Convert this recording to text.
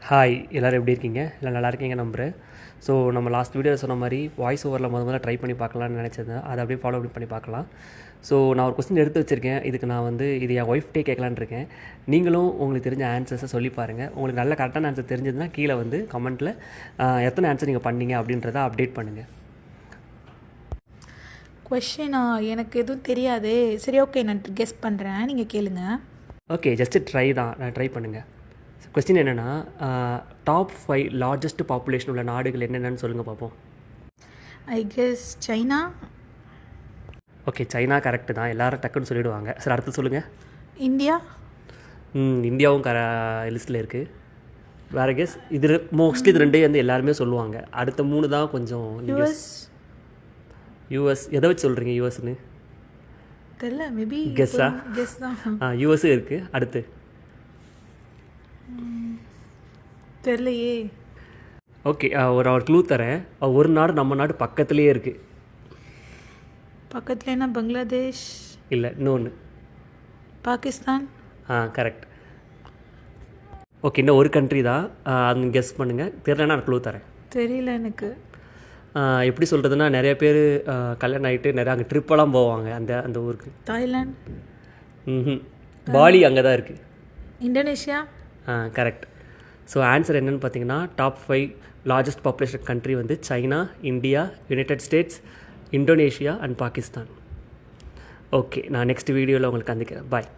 Hi எல்லோரும் எப்படி இருக்கீங்க? எல்லாம் நல்லா இருக்கீங்க நம்புகிறேன். ஸோ நம்ம லாஸ்ட் வீடியோ சொன்ன மாதிரி வாய்ஸ் ஓவரில் முதல்ல ட்ரை பண்ணி பார்க்கலான்னு நினச்சிருந்தேன். அதை அப்படியே ஃபாலோ பண்ணி பார்க்கலாம். ஸோ நான் ஒரு கொஸ்டின் எடுத்து வச்சுருக்கேன். இதுக்கு நான் வந்து இது என் ஒய்ஃப்டே கேட்கலான்னு இருக்கேன். நீங்களும் உங்களுக்கு தெரிஞ்ச ஆன்சர்ஸை சொல்லி பாருங்கள். உங்களுக்கு நல்ல கரெக்டான ஆன்சர் தெரிஞ்சதுன்னா கீழே வந்து கமெண்ட்டில் எத்தனை ஆன்சர் நீங்கள் பண்ணீங்க அப்படின்றத அப்டேட் பண்ணுங்கள். கொஷினா எனக்கு எதுவும் தெரியாது. சரி, ஓகே, நான் கெஸ் பண்ணுறேன், நீங்கள் கேளுங்க. ஓகே, ஜஸ்ட்டு ட்ரை தான், நான் ட்ரை பண்ணுங்கள். கொஸ்டின் என்னென்னா, டாப் 5 லார்ஜஸ்ட் பாப்புலேஷன் உள்ள நாடுகள் என்னென்னு சொல்லுங்கள் பார்ப்போம். I guess China. Okay, China correct தான், எல்லோரும் டக்குன்னு சொல்லிவிடுவாங்க. சார் அடுத்து சொல்லுங்கள். இந்தியா. இந்தியாவும் லிஸ்ட்டில் இருக்குது. வேறு கெஸ்? இது மோஸ்ட்லி இது ரெண்டே வந்து எல்லாருமே சொல்லுவாங்க. அடுத்த 3 தான் கொஞ்சம். யூஎஸ் எதை வச்சு சொல்கிறீங்க யூஎஸ்ன்னு? தெரியல, மேபி கெஸ்ஸா? கெஸ் தான். யூஎஸ்ஸும் இருக்குது. அடுத்து தெரியலையே. ஓகே, ஒரு க்ளூ தரேன். ஒரு நாடு நம்ம நாடு பக்கத்துலேயே இருக்குது. பக்கத்தில் என்ன? பங்களாதேஷ்? இல்லை, இன்னொன்று. பாகிஸ்தான். கரெக்ட். ஓகே, இன்னும் ஒரு கண்ட்ரி தான், அது கெஸ் பண்ணுங்கள். தெரியலன்னா நான் க்ளூ தரேன். தெரியல எனக்கு. எப்படி சொல்கிறதுனா, நிறைய பேர் கல்யாணம் ஆகிட்டு நிறையா அங்கே ட்ரிப்பெல்லாம் போவாங்க அந்த ஊருக்கு. தாய்லாந்து. பாலி அங்கே தான் இருக்குது. இந்தோனேஷியா. கரெக்ட். ஸோ ஆன்சர் என்னென்னு பார்த்தீங்கன்னா, டாப் 5 லார்ஜஸ்ட் பாப்புலேஷன் கண்ட்ரி வந்து China, India, United states, Indonesia and Pakistan. Okay, நான் நெக்ஸ்ட் வீடியோவில் உங்களுக்கு சந்திக்கிறேன். பாய்.